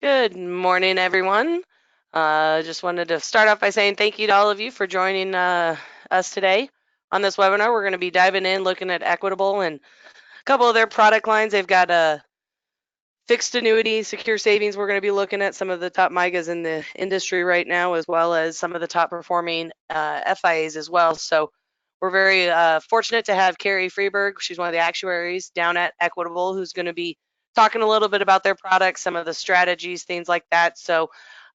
Good morning, everyone. Just wanted to start off by saying thank you to all of you for joining us today on this webinar. We're going to be diving in, looking at Equitable and a couple of their product lines. They've got a fixed annuity, secure savings. We're going to be looking at some of the top MIGAs in the industry right now, as well as some of the top performing FIAs as well. So we're very fortunate to have Carrie Freeburg. She's one of the actuaries down at Equitable, who's going to be talking a little bit about their products, some of the strategies, things like that. So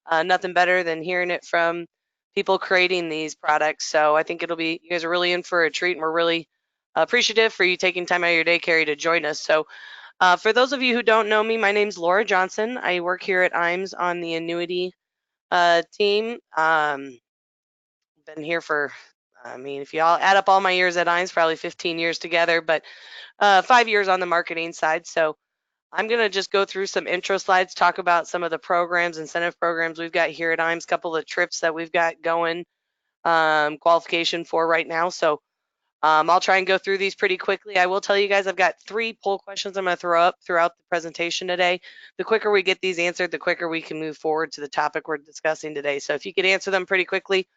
nothing better than hearing it from people creating these products. So I think it'll be, you guys are really in for a treat, and we're really appreciative for you taking time out of your day, Carrie, to join us. So for those of you who don't know me, my name's Laura Johnson. I work here at IMES on the annuity team. Been here for, I mean, if you all add up all my years at IMES, probably 15 years together, but 5 years on the marketing side. So I'm going to just go through some intro slides, talk about some of the programs, incentive programs we've got here at IMES, couple of trips that we've got going, qualification for right now. So I'll try and go through these pretty quickly. I will tell you guys I've got 3 poll questions I'm going to throw up throughout the presentation today. The quicker we get these answered, the quicker we can move forward to the topic we're discussing today. So if you could answer them pretty quickly,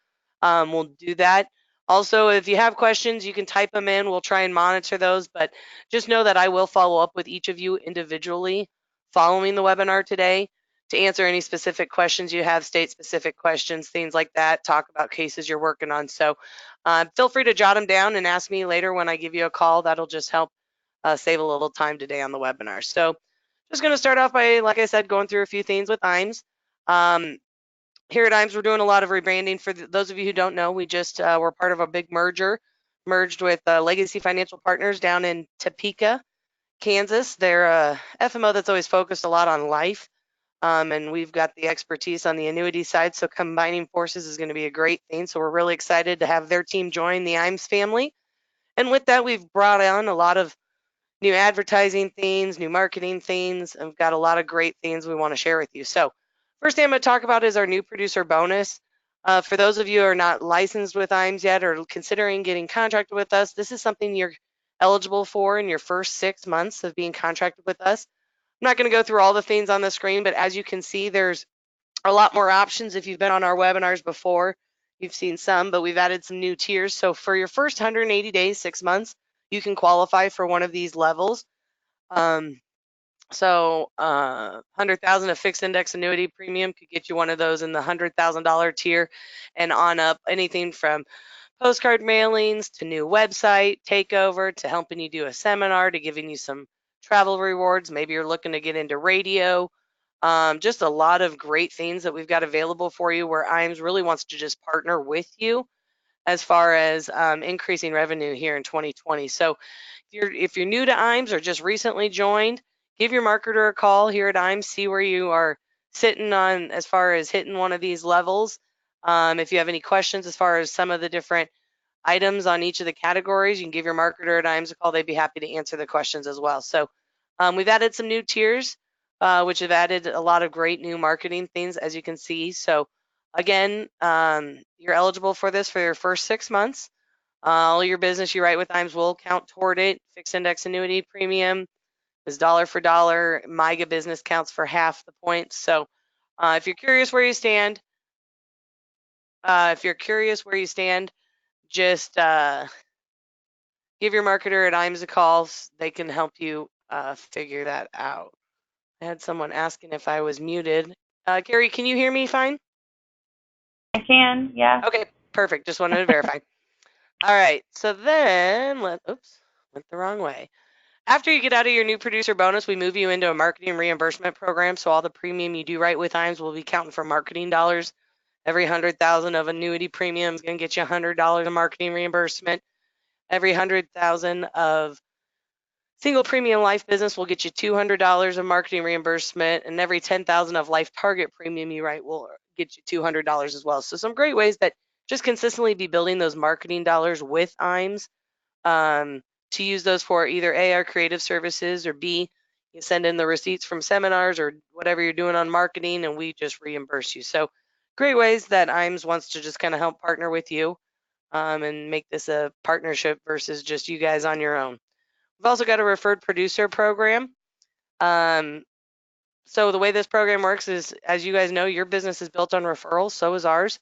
we'll do that. Also, if you have questions, you can type them in. We'll try and monitor those, but just know that I will follow up with each of you individually following the webinar today to answer any specific questions you have, state specific questions, things like that, talk about cases you're working on. So feel free to jot them down and ask me later when I give you a call. That'll just help save a little time today on the webinar. So just going to start off by, like I said, going through a few things with IMES. Here at IMES, we're doing a lot of rebranding. For those of you who don't know, we just were part of a big merger, merged with Legacy Financial Partners down in Topeka, Kansas. They're a FMO that's always focused a lot on life, and we've got the expertise on the annuity side. So combining forces is going to be a great thing. So we're really excited to have their team join the IMES family. And with that, we've brought on a lot of new advertising things, new marketing things, and we've got a lot of great things we want to share with you. So first thing I'm going to talk about is our new producer bonus. For those of you who are not licensed with IMES yet or considering getting contracted with us, this is something you're eligible for in your first 6 months of being contracted with us. I'm not going to go through all the things on the screen, but as you can see, there's a lot more options. If you've been on our webinars before, you've seen some, but we've added some new tiers. So for your first 180 days, 6 months, you can qualify for one of these levels. So 100,000 of fixed index annuity premium could get you one of those in the $100,000 tier and on up. Anything from postcard mailings to new website takeover to helping you do a seminar to giving you some travel rewards. Maybe you're looking to get into radio. Just a lot of great things that we've got available for you where IMES really wants to just partner with you as far as increasing revenue here in 2020. So if you're new to IMES or just recently joined, give your marketer a call here at IMES, see where you are sitting on as far as hitting one of these levels. If you have any questions as far as some of the different items on each of the categories, you can give your marketer at IMES a call. They'd be happy to answer the questions as well. So we've added some new tiers, which have added a lot of great new marketing things, as you can see. So again, you're eligible for this for your first 6 months. All your business you write with IMES will count toward it. Fixed index annuity premium is dollar for dollar. MIGA business counts for half the points. So if you're curious where you stand, just give your marketer at IMES a call. They can help you figure that out. I had someone asking if I was muted. Carrie, can you hear me fine? I can, yeah. Okay, perfect. Just wanted to verify. All right, so then oops, went the wrong way. After you get out of your new producer bonus, we move you into a marketing reimbursement program. So all the premium you do write with IMES will be counting for marketing dollars. Every 100,000 of annuity premium is going to get you $100 of marketing reimbursement. Every 100,000 of single premium life business will get you $200 of marketing reimbursement, and every 10,000 of life target premium you write will get you $200 as well. So some great ways that just consistently be building those marketing dollars with IMES, to use those for either A, our creative services, or B, you send in the receipts from seminars or whatever you're doing on marketing, and we just reimburse you. So great ways that IMES wants to just kind of help partner with you, and make this a partnership versus just you guys on your own. We've also got a referred producer program. Um, So the way this program works is, as you guys know, your business is built on referrals, so is ours.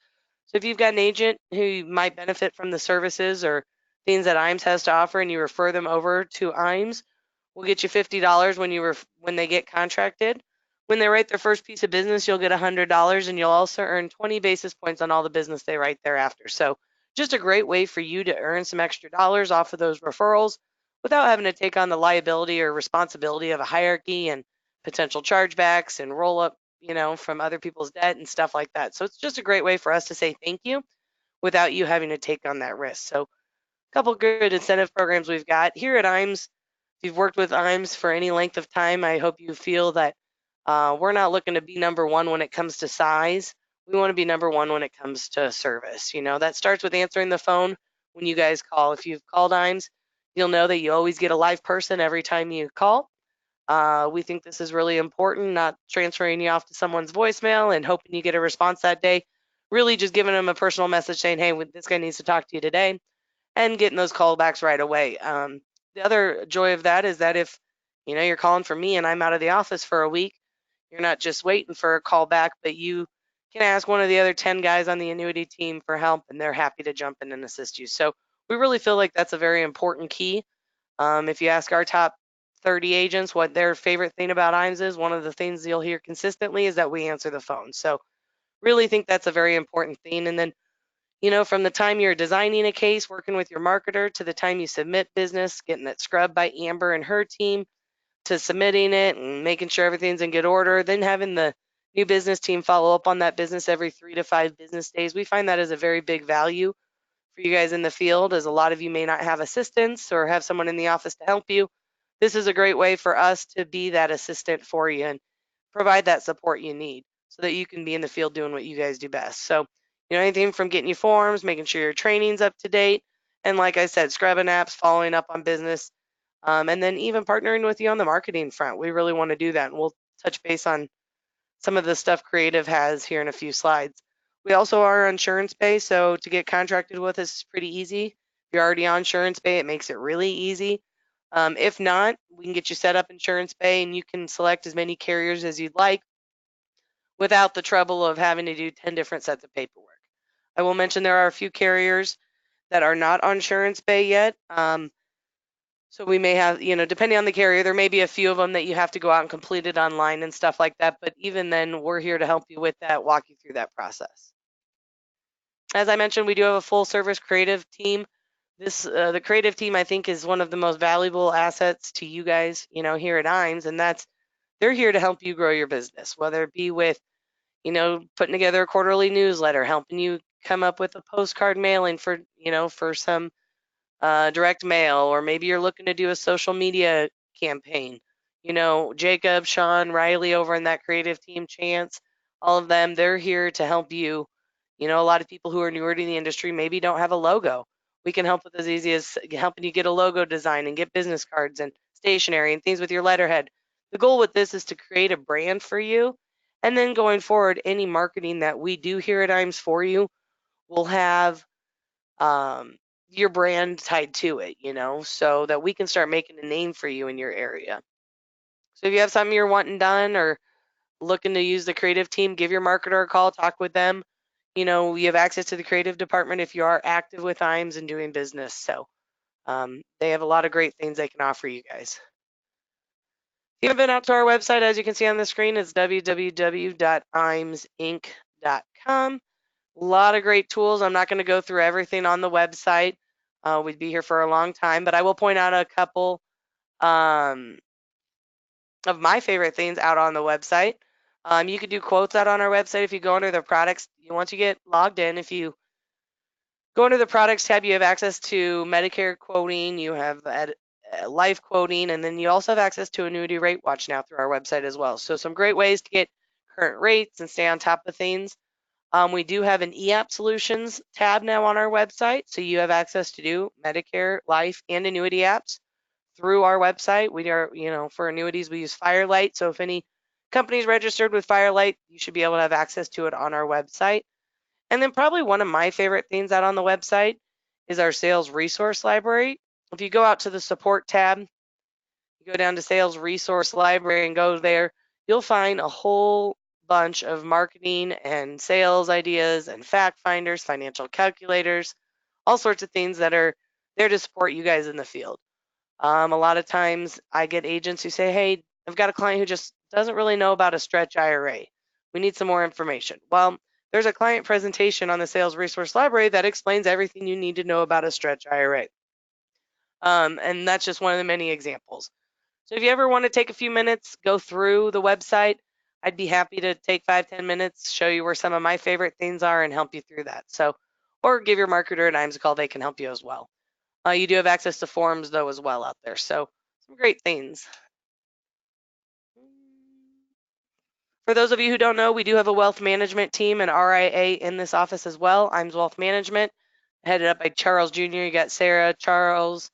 So if you've got an agent who might benefit from the services or things that IMES has to offer and you refer them over to IMES, we'll get you $50 when they get contracted. When they write their first piece of business, you'll get $100 and you'll also earn 20 basis points on all the business they write thereafter. So just a great way for you to earn some extra dollars off of those referrals without having to take on the liability or responsibility of a hierarchy and potential chargebacks and roll up, from other people's debt and stuff like that. So it's just a great way for us to say thank you without you having to take on that risk. So a couple good incentive programs we've got here at IMES. If you've worked with IMES for any length of time, I hope you feel that we're not looking to be number one when it comes to size. We want to be number one when it comes to service. That starts with answering the phone when you guys call. If you've called IMES, you'll know that you always get a live person every time you call. We think this is really important, not transferring you off to someone's voicemail and hoping you get a response that day. Really just giving them a personal message saying, hey, this guy needs to talk to you today, and getting those callbacks right away. The other joy of that is that if you're calling for me and I'm out of the office for a week, you're not just waiting for a call back, but you can ask one of the other 10 guys on the annuity team for help, and they're happy to jump in and assist you. So we really feel like that's a very important key. If you ask our top 30 agents what their favorite thing about IMES is, one of the things you'll hear consistently is that we answer the phone. So really think that's a very important thing. And then, from the time you're designing a case, working with your marketer, to the time you submit business, getting it scrubbed by Amber and her team, to submitting it and making sure everything's in good order, then having the new business team follow up on that business every 3 to 5 business days. We find that as a very big value for you guys in the field, as a lot of you may not have assistants or have someone in the office to help you. This is a great way for us to be that assistant for you and provide that support you need so that you can be in the field doing what you guys do best. So, anything from getting you forms, making sure your training's up to date, and like I said, scrubbing apps, following up on business, and then even partnering with you on the marketing front. We really want to do that, and we'll touch base on some of the stuff Creative has here in a few slides. We also are Insurance Bay, so to get contracted with us is pretty easy. If you're already on Insurance Bay, it makes it really easy. If not, we can get you set up Insurance Bay, and you can select as many carriers as you'd like without the trouble of having to do 10 different sets of paperwork. I will mention there are a few carriers that are not on Insurance Bay yet. So we may have, depending on the carrier, there may be a few of them that you have to go out and complete it online and stuff like that. But even then, we're here to help you with that, walk you through that process. As I mentioned, we do have a full service creative team. The creative team, I think, is one of the most valuable assets to you guys, here at IMES, and they're here to help you grow your business, whether it be with, putting together a quarterly newsletter, helping you come up with a postcard mailing for some direct mail, or maybe you're looking to do a social media campaign. Jacob, Sean, Riley over in that creative team, Chance, all of them, they're here to help you. A lot of people who are newer to the industry maybe don't have a logo. We can help with as easy as helping you get a logo design and get business cards and stationery and things with your letterhead. The goal with this is to create a brand for you. And then going forward, any marketing that we do here at IMES for you will have um, your brand tied to it, so that we can start making a name for you in your area. So if you have something you're wanting done or looking to use the creative team, give your marketer a call, talk with them. You have access to the creative department if you are active with IMES and doing business. So they have a lot of great things they can offer you guys. If you haven't been out to our website, as you can see on the screen, it's www.imesinc.com. A lot of great tools. I'm not going to go through everything on the website. We'd be here for a long time, but I will point out a couple um, of my favorite things out on the website. You could do quotes out on our website if you go under the products. Once you get logged in, if you go under the products tab, you have access to Medicare quoting, you have life quoting, and then you also have access to annuity rate watch now through our website as well. So some great ways to get current rates and stay on top of things. We do have an e-app solutions tab now on our website, so you have access to do Medicare, life, and annuity apps through our website. We are, for annuities, we use Firelight. So if any company's registered with Firelight, you should be able to have access to it on our website. And then probably one of my favorite things out on the website is our sales resource library. If you go out to the support tab, you go down to sales resource library and go there, you'll find a whole bunch of marketing and sales ideas and fact finders, financial calculators, all sorts of things that are there to support you guys in the field. A lot of times I get agents who say, hey, I've got a client who just doesn't really know about a stretch IRA. We need some more information. Well, there's a client presentation on the Sales Resource Library that explains everything you need to know about a stretch IRA. And that's just one of the many examples. So if you ever want to take a few minutes, go through the website, I'd be happy to take 5-10 minutes, show you where some of my favorite things are and help you through that. So, or give your marketer at IMS a call, they can help you as well. You do have access to forums though as well out there. So some great things. For those of you who don't know, we do have a wealth management team and RIA in this office as well. IMS Wealth Management, headed up by Charles Jr. You got Sarah, Charles,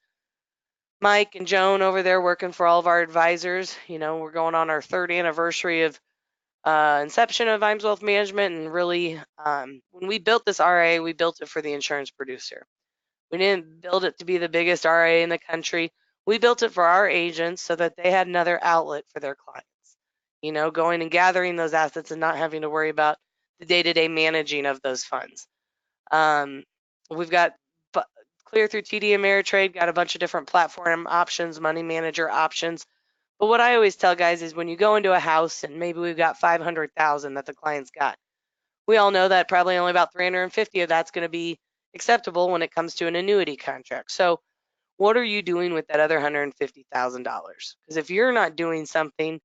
Mike, and Joan over there working for all of our advisors. You know, we're going on our third anniversary of inception of IMS Wealth Management, and really, when we built this RIA, we built it for the insurance producer. We didn't build it to be the biggest RIA in the country. We built it for our agents so that they had another outlet for their clients. You know, going and gathering those assets and not having to worry about the day-to-day managing of those funds. Um, we've got clear through TD Ameritrade, got a bunch of different platform options, money manager options. But what I always tell guys is when you go into a house and maybe we've got 500,000 that the client's got, we all know that probably only about 350 of that's going to be acceptable when it comes to an annuity contract. So what are you doing with that other $150,000? Because if you're not doing something,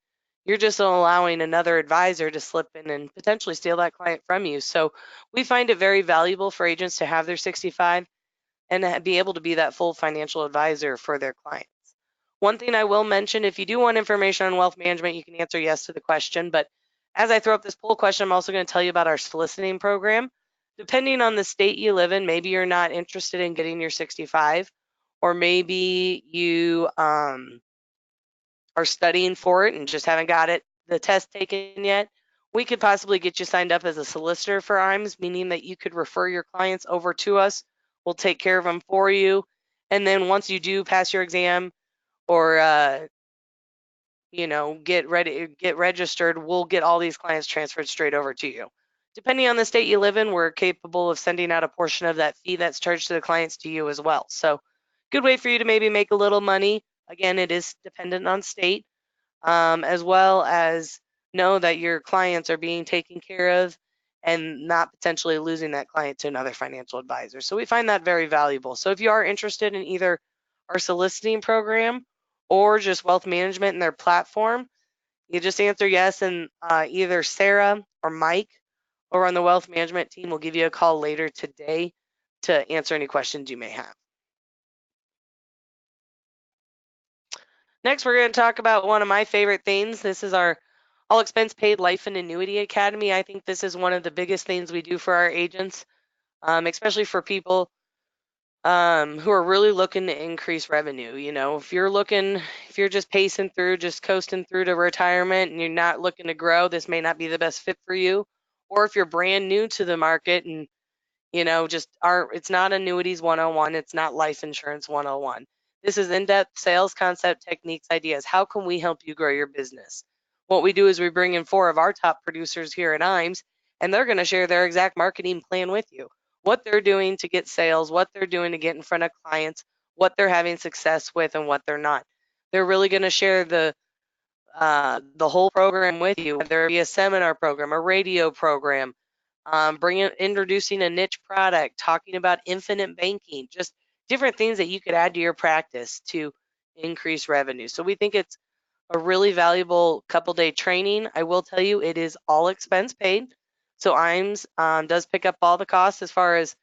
you're just allowing another advisor to slip in and potentially steal that client from you. So we find it very valuable for agents to have their 65 and be able to be that full financial advisor for their clients. One thing I will mention, if you do want information on wealth management, you can answer yes to the question. But as I throw up this poll question, I'm also going to tell you about our soliciting program. Depending on the state you live in, maybe you're not interested in getting your 65, or maybe you are studying for it and just haven't got the test taken yet. We could possibly get you signed up as a solicitor for IMS, meaning that you could refer your clients over to us. We'll take care of them for you. And then once you do pass your exam or get ready, get registered, we'll get all these clients transferred straight over to you. Depending on the state you live in, we're capable of sending out a portion of that fee that's charged to the clients to you as well. So good way for you to maybe make a little money. Again, it is dependent on state, as well as know that your clients are being taken care of and not potentially losing that client to another financial advisor. So we find that very valuable. So if you are interested in either our soliciting program or just wealth management and their platform, you just answer yes, and either Sarah or Mike over on the wealth management team will give you a call later today to answer any questions you may have. Next, we're going to talk about one of my favorite things. This is our all expense paid life and annuity academy. I think this is one of the biggest things we do for our agents, especially for people who are really looking to increase revenue. You know, if you're just pacing through, just coasting through to retirement and you're not looking to grow, this may not be the best fit for you. Or if you're brand new to the market and just it's not annuities 101, it's not life insurance 101. This is in-depth sales concept techniques, ideas. How can we help you grow your business? What we do is we bring in 4 of our top producers here at IMS, and they're going to share their exact marketing plan with you. What they're doing to get sales, what they're doing to get in front of clients, what they're having success with, and what they're not. They're really going to share the whole program with you, whether it be a seminar program, a radio program, introducing a niche product, talking about infinite banking, just different things that you could add to your practice to increase revenue. So we think it's a really valuable couple day training. I will tell you it is all expense paid. So IMS does pick up all the costs as far as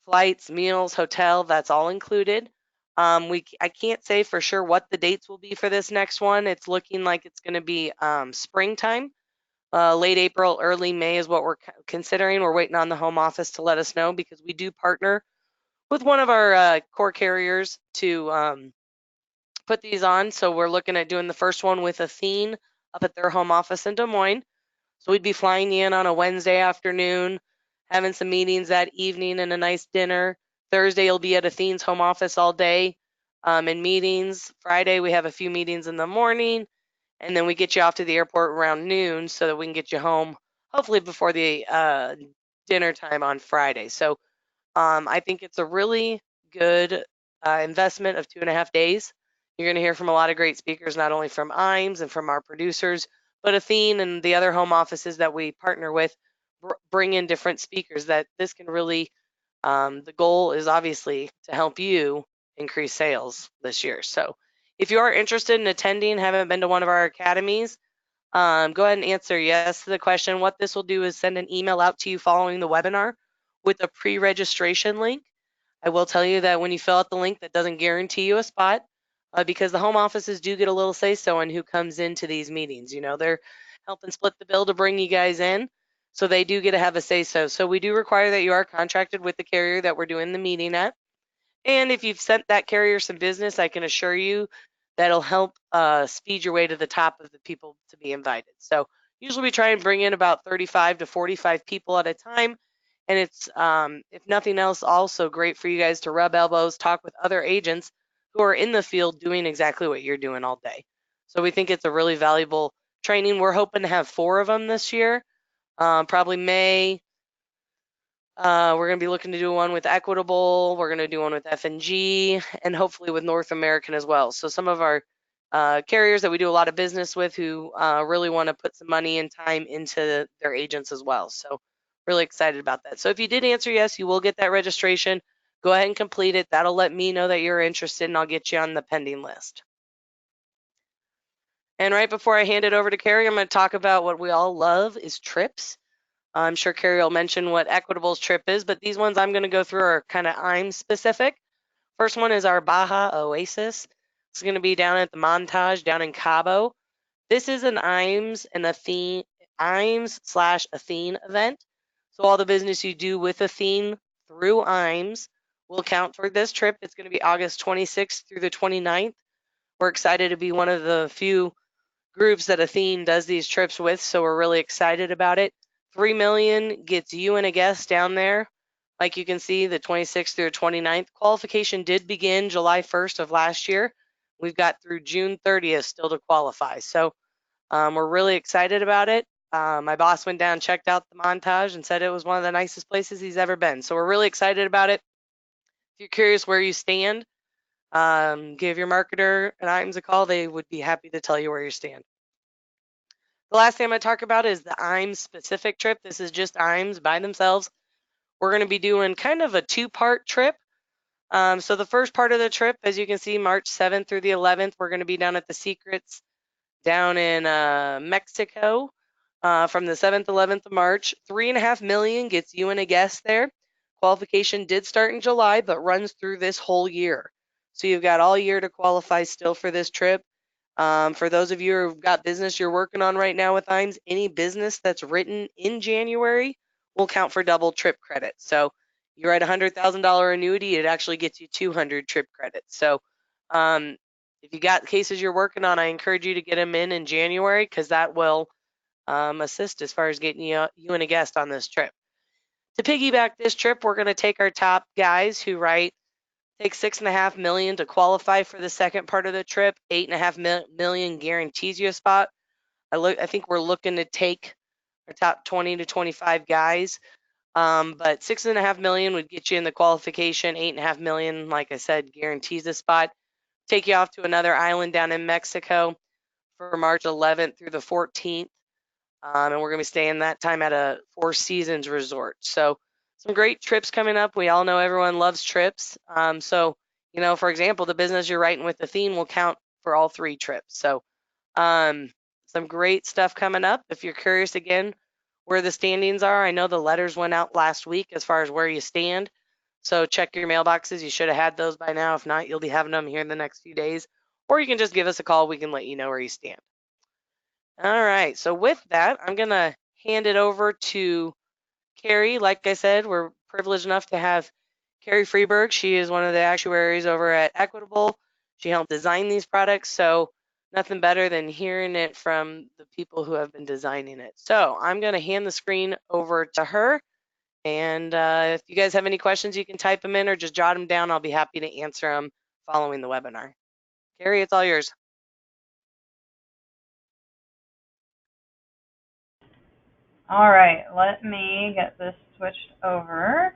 flights, meals, hotel, that's all included. I can't say for sure what the dates will be for this next one. It's looking like it's going to be springtime. Late April, early May is what we're considering. We're waiting on the home office to let us know because we do partner with one of our core carriers to put these on. So we're looking at doing the first one with Athene up at their home office in Des Moines. So we'd be flying in on a Wednesday afternoon, having some meetings that evening and a nice dinner. Thursday you'll be at Athene's home office all day in meetings. Friday we have a few meetings in the morning. and then we get you off to the airport around noon so that we can get you home hopefully before the dinner time on Friday. So I think it's a really good investment of 2.5 days. You're going to hear from a lot of great speakers, not only from IMES and from our producers, but Athene and the other home offices that we partner with bring in different speakers that this can really, the goal is obviously to help you increase sales this year. So if you are interested in attending, haven't been to one of our academies, go ahead and answer yes to the question. What this will do is send an email out to you following the webinar with a pre-registration link. I will tell you that when you fill out the link, that doesn't guarantee you a spot because the home offices do get a little say-so in who comes into these meetings. You know, they're helping split the bill to bring you guys in, so they do get to have a say-so. So we do require that you are contracted with the carrier that we're doing the meeting at. And if you've sent that carrier some business, I can assure you that'll help speed your way to the top of the people to be invited. So usually we try and bring in about 35 to 45 people at a time. And it's, if nothing else, also great for you guys to rub elbows, talk with other agents who are in the field doing exactly what you're doing all day. So we think it's a really valuable training. We're hoping to have 4 of them this year, probably May, we're going to be looking to do one with Equitable. We're going to do one with F&G and hopefully with North American as well. So some of our carriers that we do a lot of business with who really want to put some money and time into their agents as well. So really excited about that. So if you did answer yes, you will get that registration. Go ahead and complete it. That'll let me know that you're interested and I'll get you on the pending list. And right before I hand it over to Carrie, I'm going to talk about what we all love is trips. I'm sure Carrie will mention what Equitable's trip is, but these ones I'm going to go through are kind of I'm specific. First one is our Baja Oasis. It's going to be down at the Montage down in Cabo. This is an IMES/Athene event. So all the business you do with Athene through IMES will count for this trip. It's going to be August 26th through the 29th. We're excited to be one of the few groups that Athene does these trips with, so we're really excited about it. 3 million gets you and a guest down there. Like you can see, the 26th through 29th. Qualification did begin July 1st of last year. We've got through June 30th still to qualify. So we're really excited about it. My boss went down, checked out the Montage, and said it was one of the nicest places he's ever been. So we're really excited about it. If you're curious where you stand, give your marketer and IMES a call. They would be happy to tell you where you stand. The last thing I'm going to talk about is the IMES specific trip. This is just IMES by themselves. We're going to be doing kind of a 2-part trip. So the first part of the trip, as you can see, March 7th through the 11th, we're going to be down at the Secrets down in Mexico from the 7th, 11th of March. 3.5 million gets you and a guest there. Qualification did start in July, but runs through this whole year. So you've got all year to qualify still for this trip. For those of you who've got business you're working on right now with IMES, any business that's written in January will count for double trip credit. So you write a $100,000 annuity, it actually gets you 200 trip credits. So if you got cases you're working on, I encourage you to get them in January because that will assist as far as getting you and a guest on this trip. To piggyback this trip, we're going to take our top guys who write. Take 6.5 million to qualify for the second part of the trip. 8.5 million guarantees you a spot. I think we're looking to take our top 20 to 25 guys. But 6.5 million would get you in the qualification. 8.5 million, like I said, guarantees a spot. Take you off to another island down in Mexico for March 11th through the 14th. And we're going to be staying that time at a Four Seasons resort. So some great trips coming up. We all know everyone loves trips. So, you know, for example, the business you're writing with Athene will count for all 3 trips. So some great stuff coming up. If you're curious again where the standings are, I know the letters went out last week as far as where you stand. So check your mailboxes. You should have had those by now. If not, you'll be having them here in the next few days. Or you can just give us a call. We can let you know where you stand. All right, so with that, I'm going to hand it over to Carrie. Like I said, we're privileged enough to have Carrie Freeburg. She is one of the actuaries over at Equitable. She helped design these products, so nothing better than hearing it from the people who have been designing it. So I'm going to hand the screen over to her, and if you guys have any questions, you can type them in or just jot them down. I'll be happy to answer them following the webinar. Carrie, it's all yours. All right, let me get this switched over.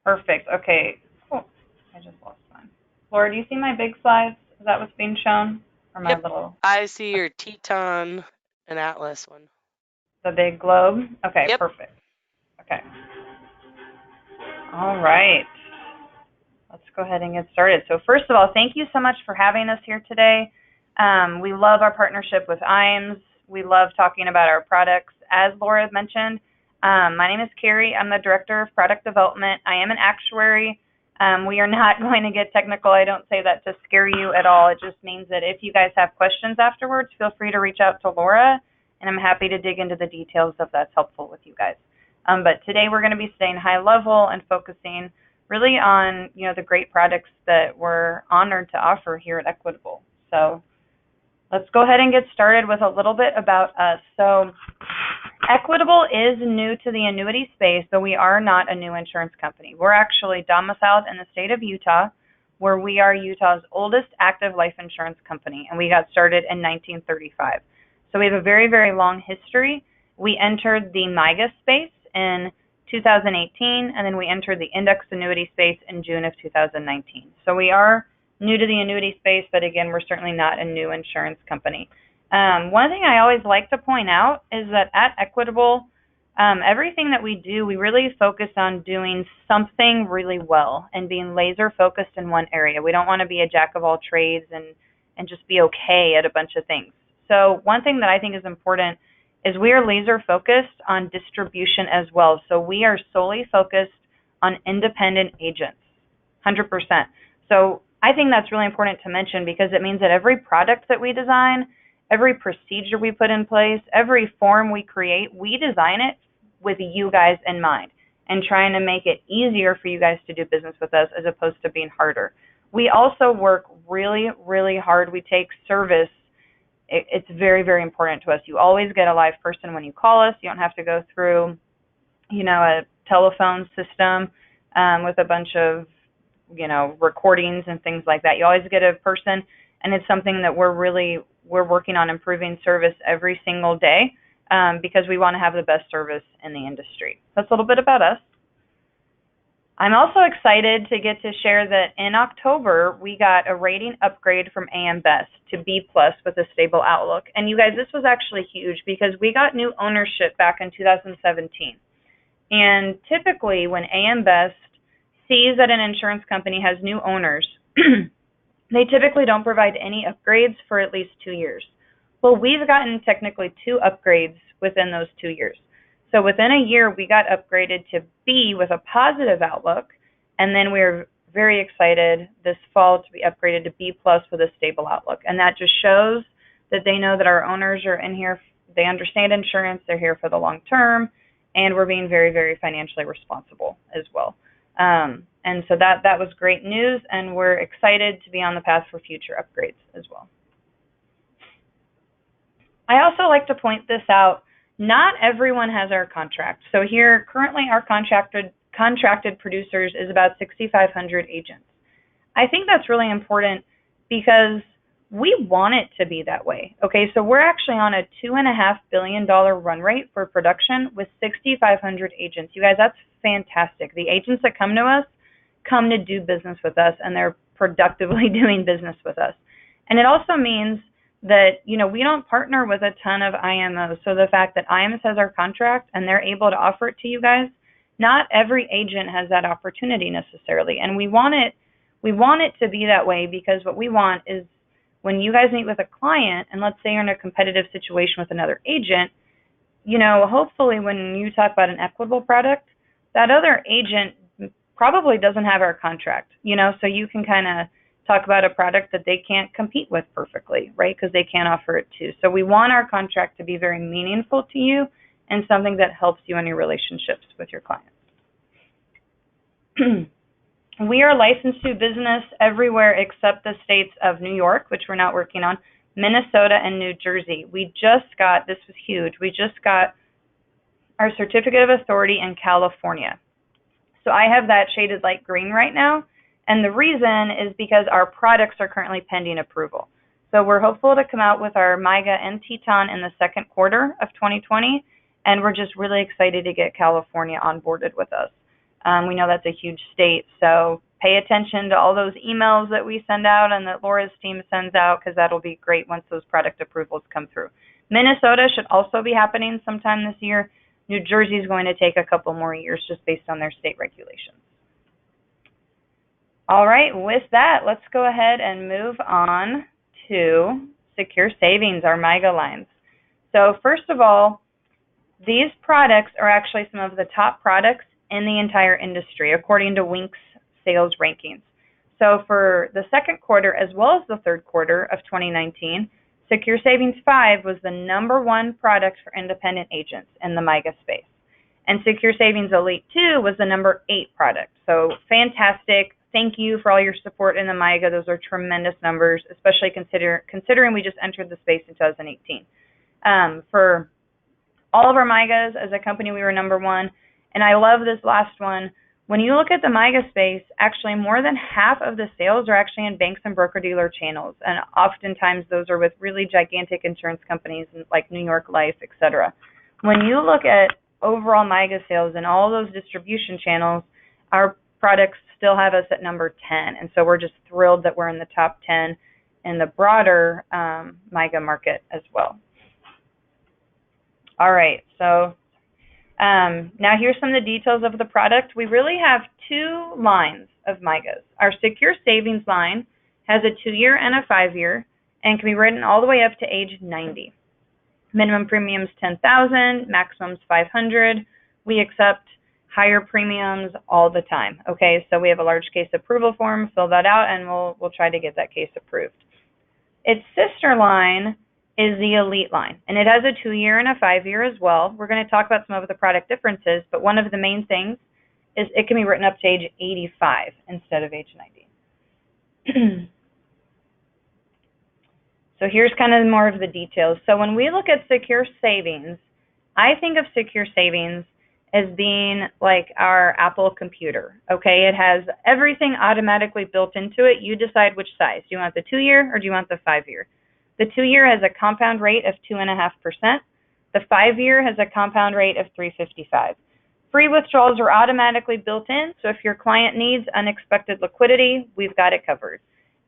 Perfect. Okay. Cool. I just lost mine. Laura, do you see my big slides? Is that what's being shown? Or my Yep, little, I see your Teton and Atlas one. the big globe? Okay, Yep. perfect. Okay. All right. Let's go ahead and get started. So first of all, thank you so much for having us here today. We love our partnership with IAMS. We love talking about our products. As Laura mentioned, my name is Carrie. I'm the Director of Product Development. I am an actuary. We are not going to get technical. I don't say that to scare you at all. It just means that if you guys have questions afterwards, feel free to reach out to Laura, and I'm happy to dig into the details if that's helpful with you guys. But today we're going to be staying high level and focusing really on, the great products that we're honored to offer here at Equitable. So let's go ahead and get started with a little bit about us. So Equitable is new to the annuity space, but we are not a new insurance company. We're actually domiciled in the state of Utah, where we are Utah's oldest active life insurance company, and we got started in 1935. So we have a very, very long history. We entered the MIGA space in 2018, and then we entered the indexed annuity space in June of 2019. So we are new to the annuity space, but again, we're certainly not a new insurance company. One thing I always like to point out is that at Equitable, everything that we do, we really focus on doing something really well and being laser focused in one area. We don't want to be a jack of all trades and just be okay at a bunch of things. So one thing that I think is important is we are laser focused on distribution as well. So we are solely focused on independent agents, 100%. So I think that's really important to mention because it means that every product that we design, every procedure we put in place, every form we create, we design it with you guys in mind and trying to make it easier for you guys to do business with us as opposed to being harder. We also work really, really hard. We take service. It's very, very important to us. You always get a live person when you call us. You don't have to go through, a telephone system with a bunch of, recordings and things like that. You always get a person, and it's something that we're working on improving service every single day because we want to have the best service in the industry. That's a little bit about us. I'm also excited to get to share that in October, we got a rating upgrade from AM Best to B+ with a stable outlook. And you guys, this was actually huge because we got new ownership back in 2017. And typically when AM Best sees that an insurance company has new owners, they typically don't provide any upgrades for at least 2 years. Well, we've gotten technically 2 upgrades within those 2 years. So within a year, we got upgraded to B with a positive outlook, and then we're very excited this fall to be upgraded to B+ with a stable outlook. And that just shows that they know that our owners are in here, they understand insurance, they're here for the long term, and we're being very, very financially responsible as well. And so that was great news, and we're excited to be on the path for future upgrades as well. I also like to point this out. Not everyone has our contract. So here, currently our contracted producers is about 6,500 agents. I think that's really important because we want it to be that way. Okay, so we're actually on a $2.5 billion run rate for production with 6,500 agents. You guys, that's fantastic. The agents that come to us come to do business with us, and they're productively doing business with us. And it also means that, we don't partner with a ton of IMOs. So the fact that IMOs has our contract and they're able to offer it to you guys, not every agent has that opportunity necessarily. And we want it to be that way because what we want is when you guys meet with a client, and let's say you're in a competitive situation with another agent, hopefully when you talk about an Equitable product, that other agent probably doesn't have our contract, so you can kind of talk about a product that they can't compete with perfectly, right? Because they can't offer it too. So we want our contract to be very meaningful to you and something that helps you in your relationships with your clients. We are licensed to business everywhere except the states of New York, which we're not working on, Minnesota, and New Jersey. This was huge, we just got our certificate of authority in California. So I have that shaded light green right now. And the reason is because our products are currently pending approval. So So we're hopeful to come out with our MIGA and Teton in the second quarter of 2020, and we're just really excited to get California onboarded with us. We know that's a huge state, so pay attention to all those emails that we send out and that Laura's team sends out, because that'll be great once those product approvals come through. Minnesota should also be happening sometime this year. New Jersey is going to take a couple more years just based on their state regulations. All right, with that, let's go ahead and move on to Secure Savings, our MIGA lines. So first of all, these products are actually some of the top products in the entire industry, according to Wink's sales rankings. So for the second quarter as well as the third quarter of 2019, Secure Savings 5 was the #1 product for independent agents in the MIGA space. And Secure Savings Elite 2 was the #8 product. So fantastic. Thank you for all your support in the MIGA. Those are tremendous numbers, especially considering we just entered the space in 2018. For all of our MIGAs, as a company, we were #1. And I love this last one. When you look at the MIGA space, actually more than half of the sales are actually in banks and broker-dealer channels. And oftentimes those are with really gigantic insurance companies like New York Life, et cetera. When you look at overall MIGA sales in all those distribution channels, our products still have us at number 10. And so we're just thrilled that we're in the top 10 in the broader MIGA market as well. All right, so now here's some of the details of the product. We really have 2 lines of MIGAs. Our Secure Savings line has a 2-year and a 5-year and can be written all the way up to age 90. Minimum premium is $10,000, maximum is $500. We accept higher premiums all the time. Okay, so we have a large case approval form. Fill that out, and we'll try to get that case approved. Its sister line is the Elite line, and it has a 2-year and a 5-year as well. We're going to talk about some of the product differences, but one of the main things is it can be written up to age 85 instead of age 90. So here's kind of more of the details. So when we look at Secure Savings, I think of Secure Savings as being like our Apple computer, okay? It has everything automatically built into it. You decide which size. Do you want the 2-year or do you want the 5-year? The 2-year has a compound rate of 2.5%. The 5-year has a compound rate of 3.55. Free withdrawals are automatically built in, so if your client needs unexpected liquidity, we've got it covered.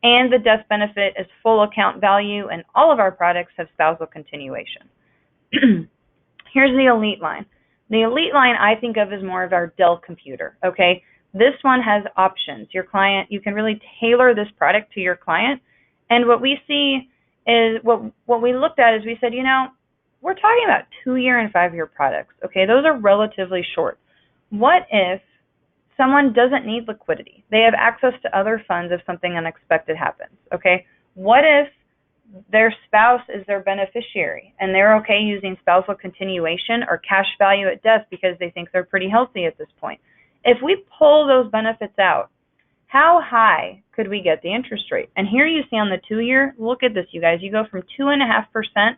And the death benefit is full account value, and all of our products have spousal continuation. Here's the Elite line. The Elite line I think of as more of our Dell computer, okay? This one has options. Your client, you can really tailor this product to your client. And what we see is, what we looked at is we said, you know, we're talking about 2-year and 5-year products, okay? Those are relatively short. What if someone doesn't need liquidity? They have access to other funds if something unexpected happens, okay? What if their spouse is their beneficiary and they're okay using spousal continuation or cash value at death because they think they're pretty healthy at this point? If we pull those benefits out, how high could we get the interest rate? And here you see on the 2-year, look at this, you guys. You go from 2.5%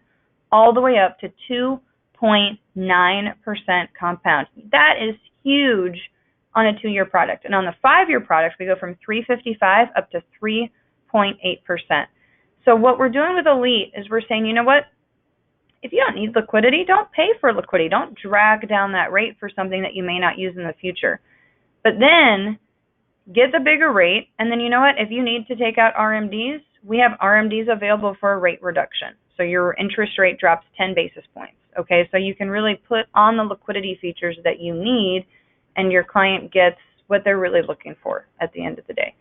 all the way up to 2.9% compound. That is huge on a 2-year product. And on the 5-year product, we go from 3.55 up to 3.8%. So what we're doing with Elite is we're saying, you know what? If you don't need liquidity, don't pay for liquidity. Don't drag down that rate for something that you may not use in the future. But then get the bigger rate, and then you know what? If you need to take out RMDs, we have RMDs available for a rate reduction. So your interest rate drops 10 basis points. Okay, so you can really put on the liquidity features that you need, and your client gets what they're really looking for at the end of the day.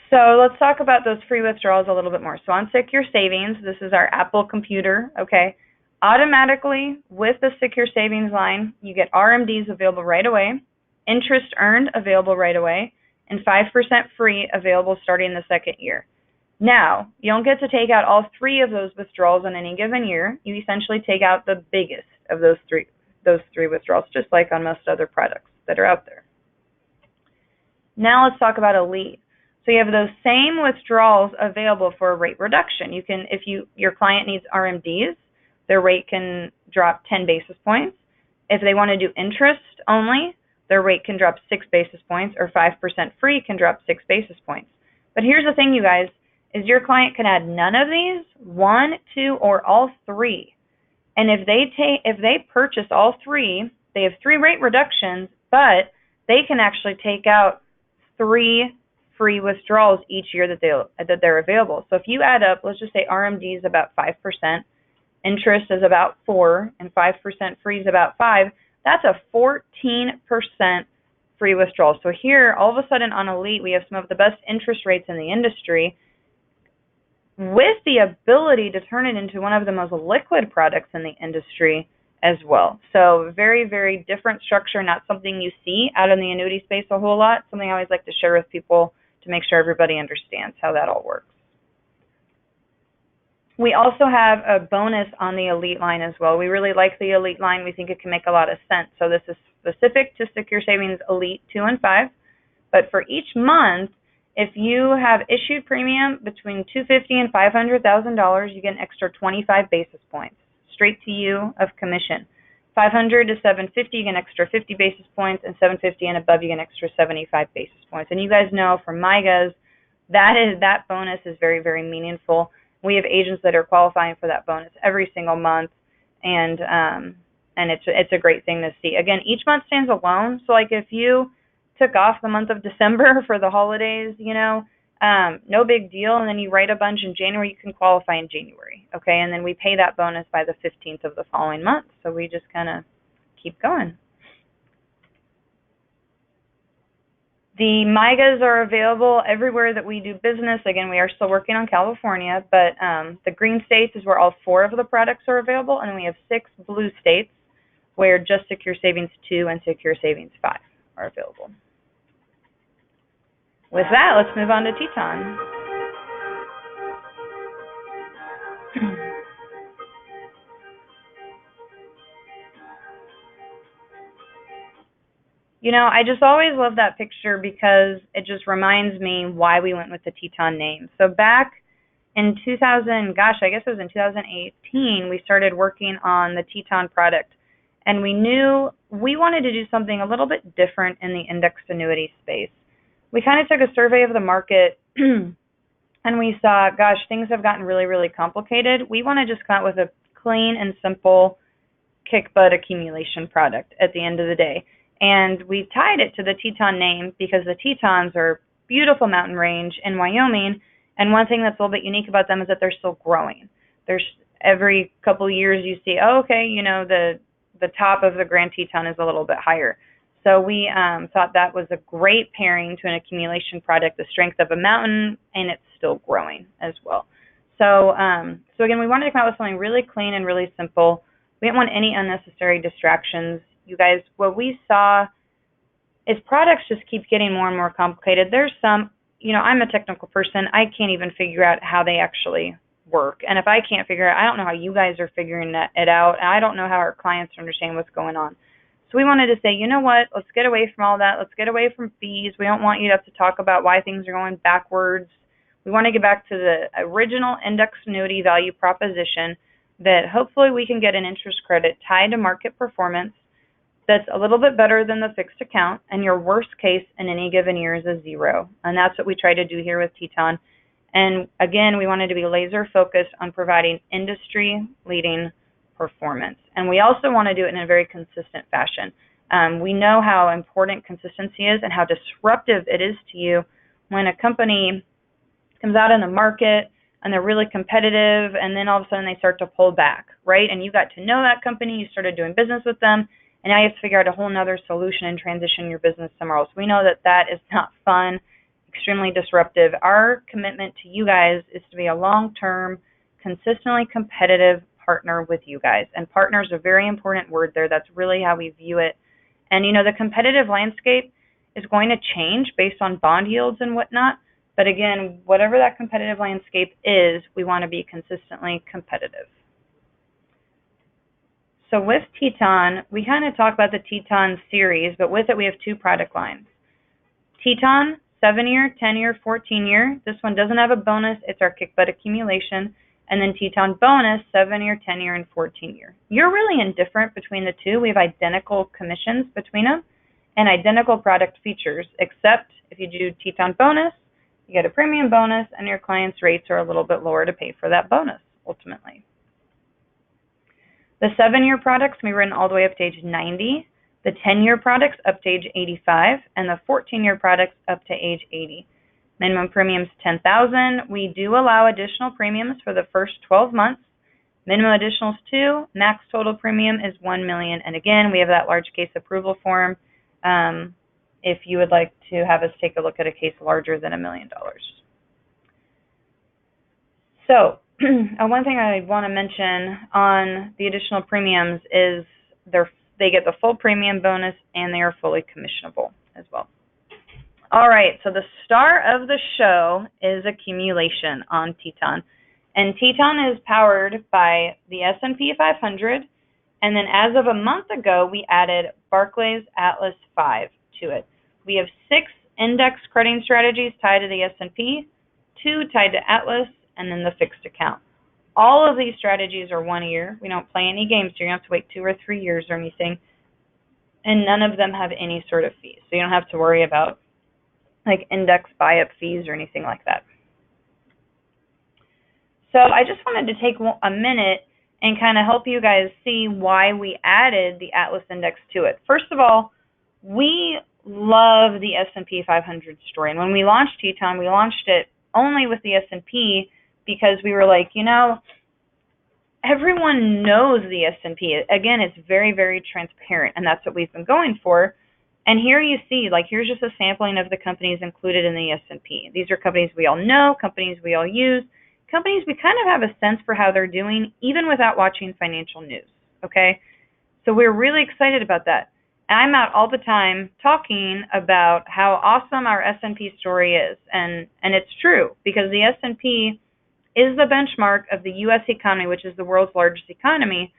So let's talk about those free withdrawals a little bit more. So on Secure Savings, this is our Apple computer, okay? Automatically, with the Secure Savings line, you get RMDs available right away, interest earned available right away, and 5% free available starting the second year. Now, you don't get to take out all 3 of those withdrawals in any given year. You essentially take out the biggest of those three withdrawals, just like on most other products that are out there. Now let's talk about Elite. So you have those same withdrawals available for a rate reduction. You can, if your client needs RMDs, their rate can drop 10 basis points. If they want to do interest only, their rate can drop 6 basis points, or 5% free can drop 6 basis points. But here's the thing, you guys, is your client can add none of these, one, two, or all three. And if they purchase all three, they have 3 rate reductions, but they can actually take out 3 free withdrawals each year that they're available. So if you add up, let's just say RMD is about 5%, interest is about 4%, and 5% free is about 5%, that's a 14% free withdrawal. So here, all of a sudden on Elite, we have some of the best interest rates in the industry, with the ability to turn it into one of the most liquid products in the industry as well. So very, very different structure, not something you see out in the annuity space a whole lot, something I always like to share with people to make sure everybody understands how that all works. We also have a bonus on the Elite line as well. We really like the Elite line. We think it can make a lot of sense. So this is specific to Secure Savings Elite 2 and 5. But for each month, if you have issued premium between $250,000 and $500,000, you get an extra 25 basis points straight to you of commission. $500,000 to $750,000, you get an extra 50 basis points, and $750,000 and above, you get an extra 75 basis points. And you guys know from MIGAs, that bonus is very, very meaningful. We have agents that are qualifying for that bonus every single month, and it's a great thing to see. Again, each month stands alone. So like if you took off the month of December for the holidays, no big deal, and then you write a bunch in January, you can qualify in January, okay? And then we pay that bonus by the 15th of the following month, so we just kind of keep going. The MIGAs are available everywhere that we do business. Again, we are still working on California, but the green states is where all 4 of the products are available, and then we have 6 blue states where just Secure Savings 2 and Secure Savings 5 are available. With that, let's move on to Teton. I just always love that picture because it just reminds me why we went with the Teton name. So back in 2018, we started working on the Teton product, and we knew we wanted to do something a little bit different in the indexed annuity space. We kind of took a survey of the market and we saw, gosh, things have gotten really, really complicated. We want to just come out with a clean and simple kick butt accumulation product at the end of the day. And we tied it to the Teton name because the Tetons are beautiful mountain range in Wyoming, and one thing that's a little bit unique about them is that they're still growing. There's every couple of years you see, the top of the Grand Teton is a little bit higher. So we thought that was a great pairing to an accumulation product, the strength of a mountain, and it's still growing as well. So again, we wanted to come out with something really clean and really simple. We didn't want any unnecessary distractions. You guys, what we saw is products just keep getting more and more complicated. There's some, I'm a technical person. I can't even figure out how they actually work. And if I can't figure it out, I don't know how you guys are figuring it out. And I don't know how our clients understand what's going on. So we wanted to say, you know what, let's get away from all that. Let's get away from fees. We don't want you to have to talk about why things are going backwards. We want to get back to the original index annuity value proposition that hopefully we can get an interest credit tied to market performance that's a little bit better than the fixed account, and your worst case in any given year is a 0. And that's what we try to do here with Teton. And again, we wanted to be laser focused on providing industry leading performance. And we also want to do it in a very consistent fashion. We know how important consistency is and how disruptive it is to you when a company comes out in the market and they're really competitive, and then all of a sudden they start to pull back, right? And you got to know that company, you started doing business with them, and now you have to figure out a whole nother solution and transition your business somewhere else. We know that that is not fun, extremely disruptive. Our commitment to you guys is to be a long-term, consistently competitive partner with you guys. And partner is a very important word there. That's really how we view it. And, the competitive landscape is going to change based on bond yields and whatnot. But again, whatever that competitive landscape is, we want to be consistently competitive. So with Teton, we kind of talk about the Teton series, but with it we have 2 product lines. Teton, 7-year, 10-year, 14-year. This one doesn't have a bonus. It's our kick butt accumulation. And then Teton bonus, 7-year, 10-year, and 14-year. You're really indifferent between the 2. We have identical commissions between them and identical product features, except if you do Teton bonus, You get a premium bonus, and your clients' rates are a little bit lower to pay for that bonus, ultimately. The 7-year products can be written all the way up to age 90, the 10-year products up to age 85, and the 14-year products up to age 80. Minimum premium is $10,000. We do allow additional premiums for the first 12 months. Minimum additional is $2,000. Max total premium is $1 million. And again, we have that large case approval form if you would like to have us take a look at a case larger than $1 million. So, one thing I want to mention on the additional premiums is they get the full premium bonus and they are fully commissionable as well. All right, so the star of the show is accumulation on Teton. And Teton is powered by the S&P 500, and then as of a month ago, we added Barclays Atlas 5 to it. We have 6 index crediting strategies tied to the S&P, 2 tied to Atlas, and then the fixed account. All of these strategies are 1 year. We don't play any games, so you don't have to wait 2 or 3 years or anything. And none of them have any sort of fees, so you don't have to worry about like index buy-up fees or anything like that. So I just wanted to take a minute and kind of help you guys see why we added the Atlas Index to it. First of all, we love the S&P 500 story. And when we launched Teton, we launched it only with the S&P because we were like, everyone knows the S&P. Again, it's very, very transparent, and that's what we've been going for. And here you see, here's just a sampling of the companies included in the S&P. These are companies we all know, companies we all use, companies we kind of have a sense for how they're doing, even without watching financial news, okay? So we're really excited about that. And I'm out all the time talking about how awesome our S&P story is. And it's true, because the S&P is the benchmark of the U.S. economy, which is the world's largest economy.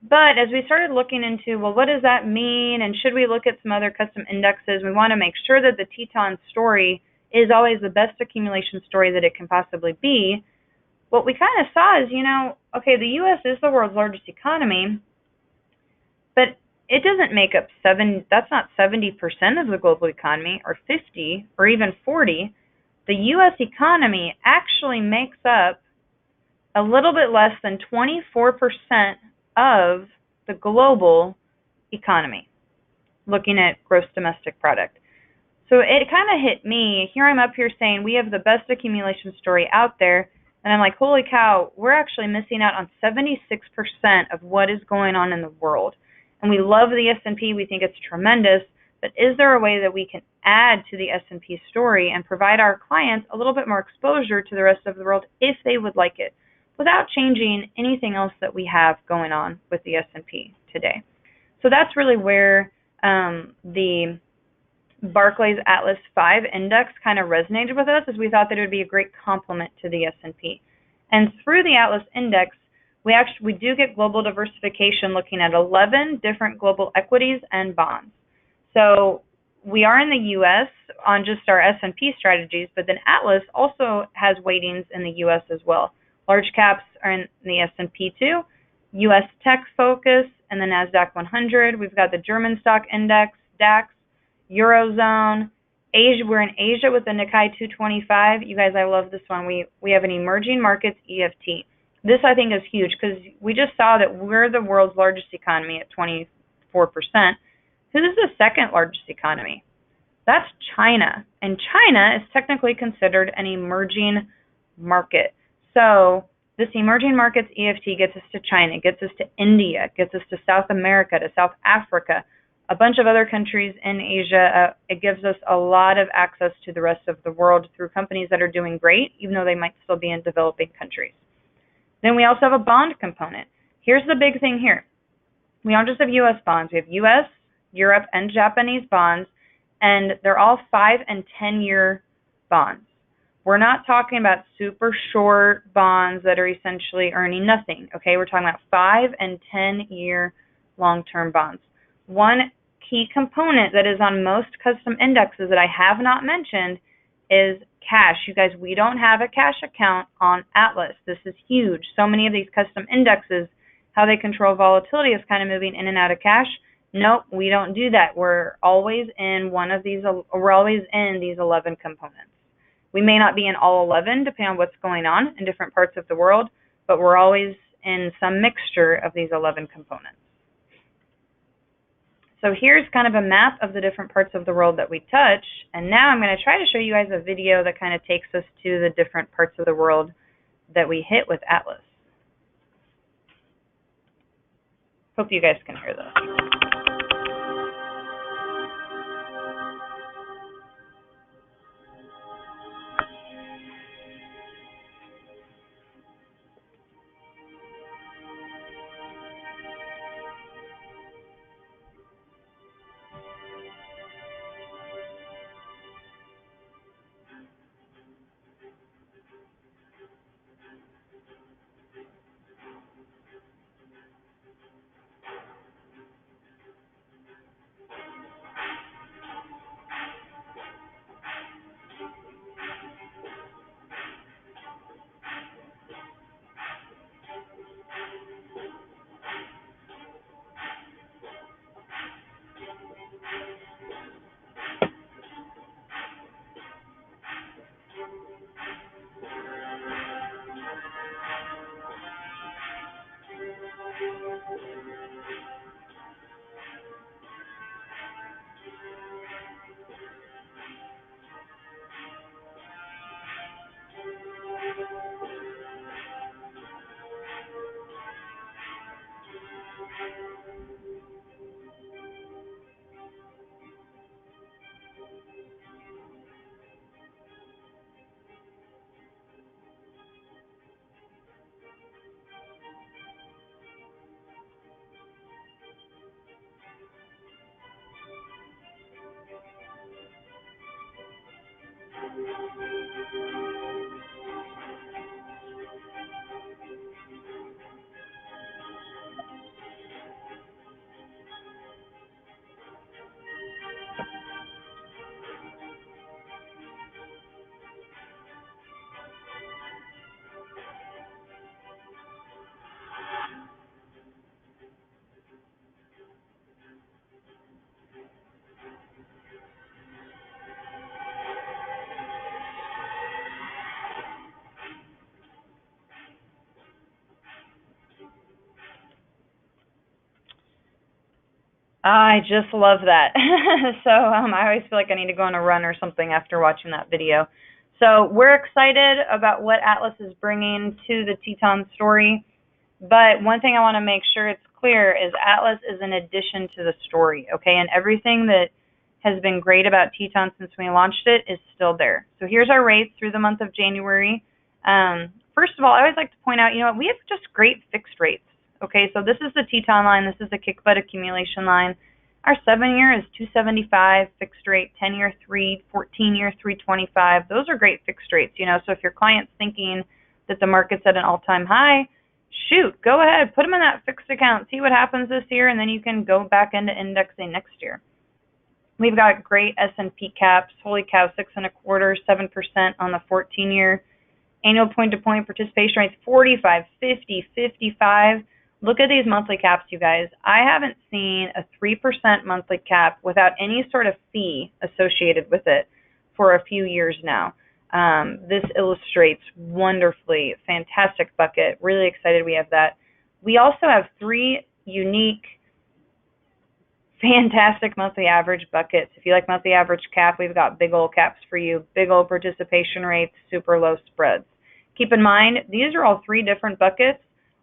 But as we started looking into, well, what does that mean, and should we look at some other custom indexes, we want to make sure that the Teton story is always the best accumulation story that it can possibly be. What we kind of saw is, okay, the U.S. is the world's largest economy, but it doesn't make up that's not 70% of the global economy, or 50, or even 40. The U.S. economy actually makes up a little bit less than 24% of the global economy, looking at gross domestic product. So it kind of hit me. Here I'm up here saying we have the best accumulation story out there, and I'm like, holy cow, we're actually missing out on 76% of what is going on in the world. And we love the S&P. We think it's tremendous, but is there a way that we can add to the S&P story and provide our clients a little bit more exposure to the rest of the world if they would like it, without changing anything else that we have going on with the S&P today? So that's really where the Barclays Atlas 5 index kind of resonated with us, as we thought that it would be a great complement to the S&P. And through the Atlas index, we do get global diversification, looking at 11 different global equities and bonds. So we are in the U.S. on just our S&P strategies, but then Atlas also has weightings in the U.S. as well. Large caps are in the S&P too, U.S. tech focus, and the NASDAQ 100. We've got the German stock index, DAX, Eurozone, Asia. We're in Asia with the Nikkei 225. You guys, I love this one. We have an emerging markets EFT. This, I think, is huge, because we just saw that we're the world's largest economy at 24%. Who's the second largest economy? That's China. And China is technically considered an emerging market. So this emerging markets EFT gets us to China, gets us to India, gets us to South America, to South Africa, a bunch of other countries in Asia. It gives us a lot of access to the rest of the world through companies that are doing great, even though they might still be in developing countries. Then we also have a bond component. Here's the big thing here. We don't just have U.S. bonds. We have U.S., Europe, and Japanese bonds, and they're all 5- and 10-year bonds. We're not talking about super short bonds that are essentially earning nothing, okay? We're talking about 5- and 10-year long-term bonds. One key component that is on most custom indexes that I have not mentioned is cash. You guys, we don't have a cash account on Atlas. This is huge. So many of these custom indexes, how they control volatility is kind of moving in and out of cash. Nope, we don't do that. We're always in these 11 components. We may not be in all 11 depending on what's going on in different parts of the world, but we're always in some mixture of these 11 components. So here's kind of a map of the different parts of the world that we touch, and now I'm going to try to show you guys a video that kind of takes us to the different parts of the world that we hit with Atlas. Hope you guys can hear this. I just love that. So I always feel like I need to go on a run or something after watching that video. So we're excited about what Atlas is bringing to the Teton story. But one thing I want to make sure it's clear is Atlas is an addition to the story, okay? And everything that has been great about Teton since we launched it is still there. So here's our rates through the month of January. First of all, I always like to point out, we have just great fixed rates. Okay, so this is the Teton line. This is the kick butt accumulation line. Our 7-year is 275 fixed rate, 10-year 3, 14-year 325. Those are great fixed rates. So if your client's thinking that the market's at an all-time high, shoot, go ahead, put them in that fixed account, see what happens this year, and then you can go back into indexing next year. We've got great S&P caps. Holy cow, 6.25%, 7% on the 14-year. Annual point-to-point participation rates 45, 50, 55. Look at these monthly caps, you guys. I haven't seen a 3% monthly cap without any sort of fee associated with it for a few years now. This illustrates wonderfully. Fantastic bucket. Really excited we have that. We also have 3 unique, fantastic monthly average buckets. If you like monthly average cap, we've got big old caps for you. Big old participation rates, super low spreads. Keep in mind, these are all 3 different buckets.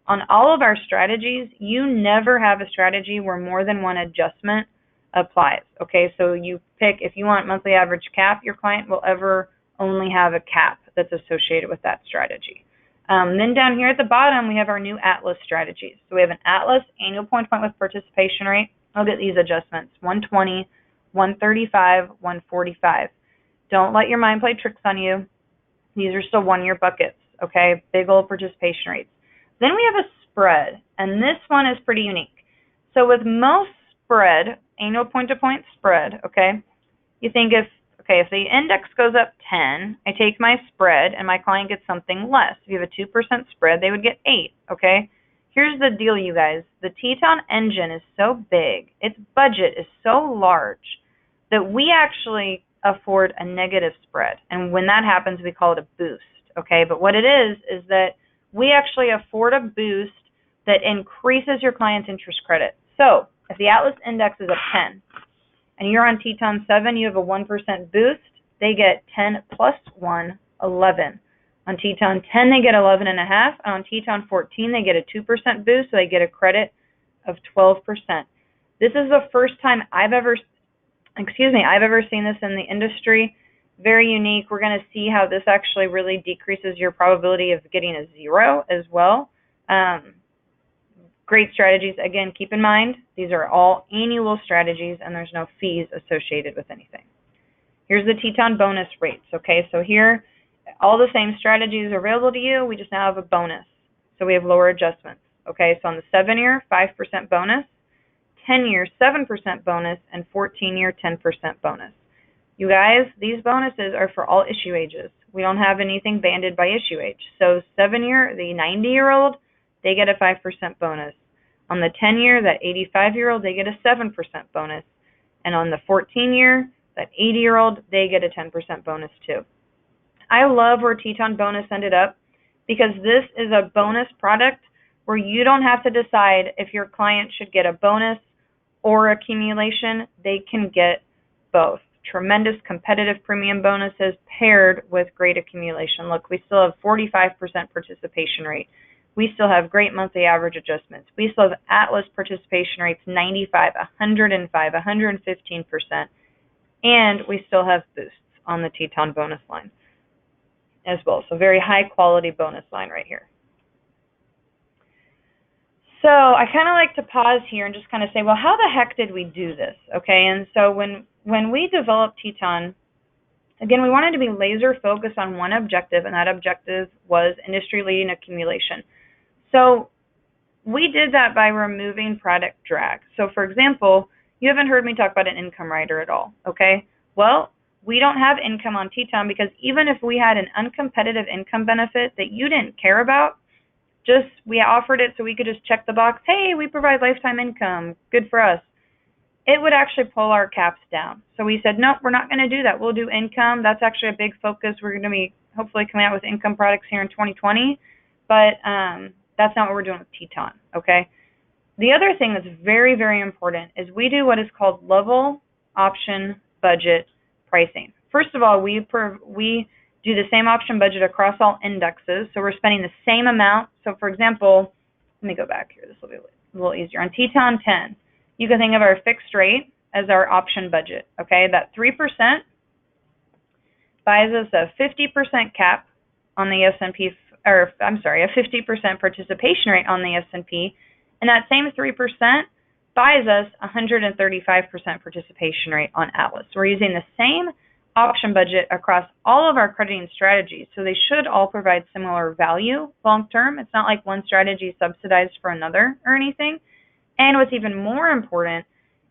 On all of our strategies, you never have a strategy where more than one adjustment applies. Okay, so you pick, if you want monthly average cap, your client will ever only have a cap that's associated with that strategy. Then down here at the bottom, we have our new Atlas strategies. So we have an Atlas annual point-to-point with participation rate. Look at these adjustments, 120, 135, 145. Don't let your mind play tricks on you. These are still 1-year buckets, okay? Big old participation rates. Then we have a spread, and this one is pretty unique. So with most spread, annual point-to-point spread, okay, you think if the index goes up 10, I take my spread, and my client gets something less. If you have a 2% spread, they would get 8, okay? Here's the deal, you guys. The Teton engine is so big, its budget is so large, that we actually afford a negative spread. And when that happens, we call it a boost, okay? But what it is that we actually afford a boost that increases your client's interest credit. So if the Atlas index is a 10 and you're on Teton 7, you have a 1% boost, they get 10 plus 1, 11. On Teton 10, they get 11.5. And on Teton 14, they get a 2% boost, so they get a credit of 12%. This is the first time I've ever seen this in the industry. Very unique. We're going to see how this actually really decreases your probability of getting a 0 as well. Great strategies. Again, keep in mind, these are all annual strategies and there's no fees associated with anything. Here's the Teton bonus rates. Okay, so here, all the same strategies are available to you. We just now have a bonus. So we have lower adjustments. Okay, so on the 7-year, 5% bonus, 10-year, 7% bonus, and 14-year, 10% bonus. You guys, these bonuses are for all issue ages. We don't have anything banded by issue age. So 7-year, the 90-year-old, they get a 5% bonus. On the 10-year, that 85-year-old, they get a 7% bonus. And on the 14-year, that 80-year-old, they get a 10% bonus too. I love where Teton bonus ended up because this is a bonus product where you don't have to decide if your client should get a bonus or accumulation. They can get both. Tremendous competitive premium bonuses paired with great accumulation. Look, we still have 45% participation rate. We still have great monthly average adjustments. We still have Atlas participation rates 95, 105, 115%. And we still have boosts on the Teton bonus line as well. So very high quality bonus line right here. So I kind of like to pause here and just kind of say, well, how the heck did we do this? Okay, and so when we developed Teton, again, we wanted to be laser focused on one objective, and that objective was industry-leading accumulation. So we did that by removing product drag. So for example, you haven't heard me talk about an income rider at all, okay? Well, we don't have income on Teton because even if we had an uncompetitive income benefit that you didn't care about, we offered it so we could just check the box, hey, we provide lifetime income, good for us. It would actually pull our caps down. So we said, nope, we're not going to do that. We'll do income. That's actually a big focus. We're going to be hopefully coming out with income products here in 2020, but that's not what we're doing with Teton, okay? The other thing that's very, very important is we do what is called level option budget pricing. First of all, we do the same option budget across all indexes, so we're spending the same amount. So for example, let me go back here. This will be a little easier. On Teton 10, you can think of our fixed rate as our option budget, okay? That 3% buys us a 50% cap on the S&P, or I'm sorry, a 50% participation rate on the S&P, and that same 3% buys us 135% participation rate on Atlas. So we're using the same option budget across all of our crediting strategies, so they should all provide similar value long term. It's not like one strategy is subsidized for another or anything. And what's even more important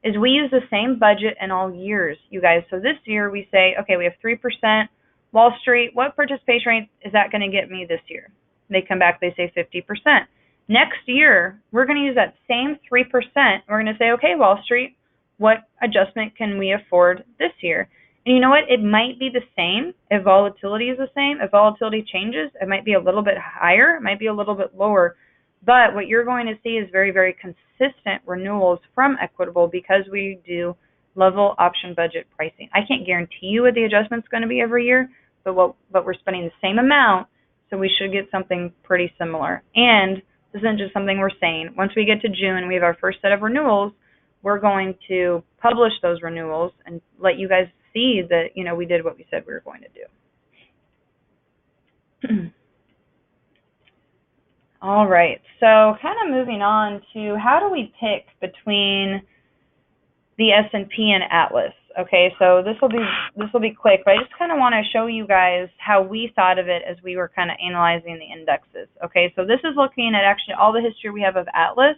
is we use the same budget in all years, you guys. So this year we say, okay, we have 3%. Wall Street, what participation rate is that going to get me this year? They come back, they say 50%. Next year, we're going to use that same 3%. We're going to say, okay, Wall Street, what adjustment can we afford this year? And you know what? It might be the same if volatility is the same. If volatility changes, it might be a little bit higher, it might be a little bit lower. But what you're going to see is very, very consistent renewals from Equitable because we do level option budget pricing. I can't guarantee you what the adjustment's going to be every year, but we're spending the same amount, so we should get something pretty similar. And this isn't just something we're saying. Once we get to June, we have our first set of renewals. We're going to publish those renewals and let you guys see that, you know, we did what we said we were going to do. All right, so kind of moving on to how do we pick between the S&P and Atlas? Okay, so this will be quick, but I just kind of want to show you guys how we thought of it as we were kind of analyzing the indexes. Okay, so this is looking at actually all the history we have of Atlas,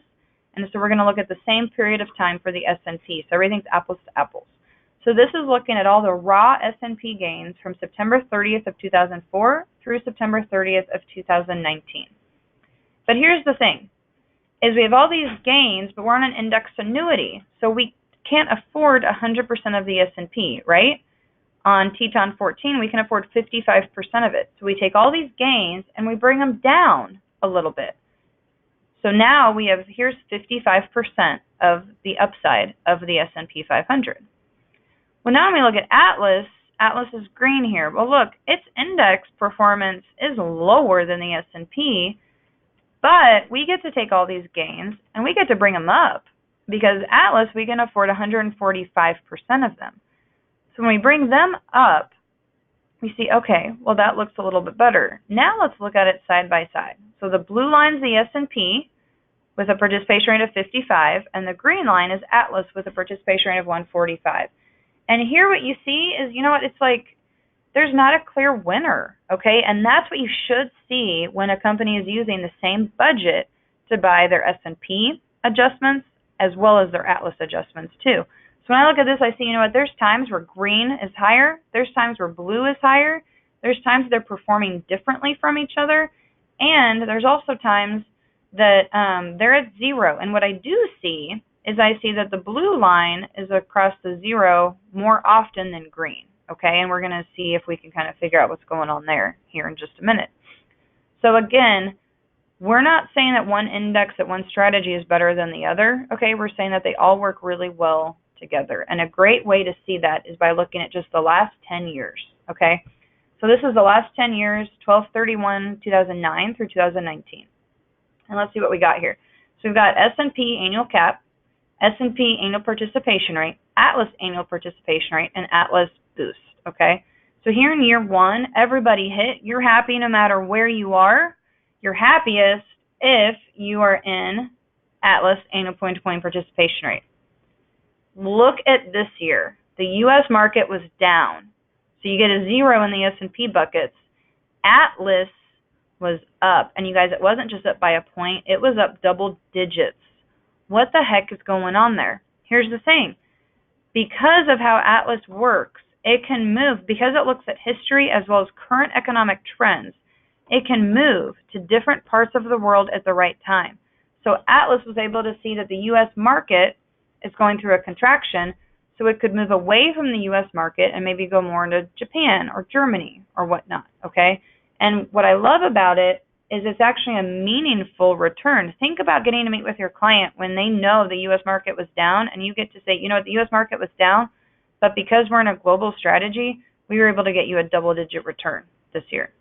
and so we're going to look at the same period of time for the S&P. So everything's apples to apples. So this is looking at all the raw S&P gains from September 30th of 2004 through September 30th of 2019. But here's the thing, is we have all these gains, but we're on an indexed annuity, so we can't afford 100% of the S&P, right? on Teton 14, we can afford 55% of it. So we take all these gains and we bring them down a little bit. So now we have, here's 55% of the upside of the S&P 500. Well, now when we look at Atlas, Atlas is green here. Well, look, its index performance is lower than the S&P, but we get to take all these gains and we get to bring them up because Atlas, we can afford 145% of them. So when we bring them up, we see, okay, well, that looks a little bit better. Now let's look at it side by side. So the blue line is the S&P with a participation rate of 55, and the green line is Atlas with a participation rate of 145. And here what you see is, you know what, it's like there's not a clear winner, okay? And that's what you should see when a company is using the same budget to buy their S&P adjustments as well as their Atlas adjustments too. So when I look at this, I see, you know what, there's times where green is higher, there's times where blue is higher, there's times they're performing differently from each other, and there's also times that they're at zero. And what I do see is I see that the blue line is across the zero more often than green, okay? And we're going to see if we can kind of figure out what's going on there here in just a minute. So again, we're not saying that one index, that one strategy is better than the other, okay? We're saying that they all work really well together. And a great way to see that is by looking at just the last 10 years, okay? So this is the last 10 years, 12/31/2009 through 2019. And let's see what we got here. So we've got S&P annual cap, S&P annual participation rate, Atlas annual participation rate, and Atlas boost, okay? So here in year one, everybody hit. You're happy no matter where you are. You're happiest if you are in Atlas annual point-to-point participation rate. Look at this year. The U.S. market was down. So you get a zero in the S&P buckets. Atlas was up. And you guys, it wasn't just up by a point. It was up double digits. What the heck is going on there? Here's the thing. Because of how Atlas works, it can move, because it looks at history as well as current economic trends, it can move to different parts of the world at the right time. So Atlas was able to see that the U.S. market is going through a contraction, so it could move away from the U.S. market and maybe go more into Japan or Germany or whatnot, okay? And what I love about it is it's actually a meaningful return. Think about getting to meet with your client when they know the U.S. market was down, and you get to say, you know what, the U.S. market was down, but because we're in a global strategy, we were able to get you a double-digit return this year.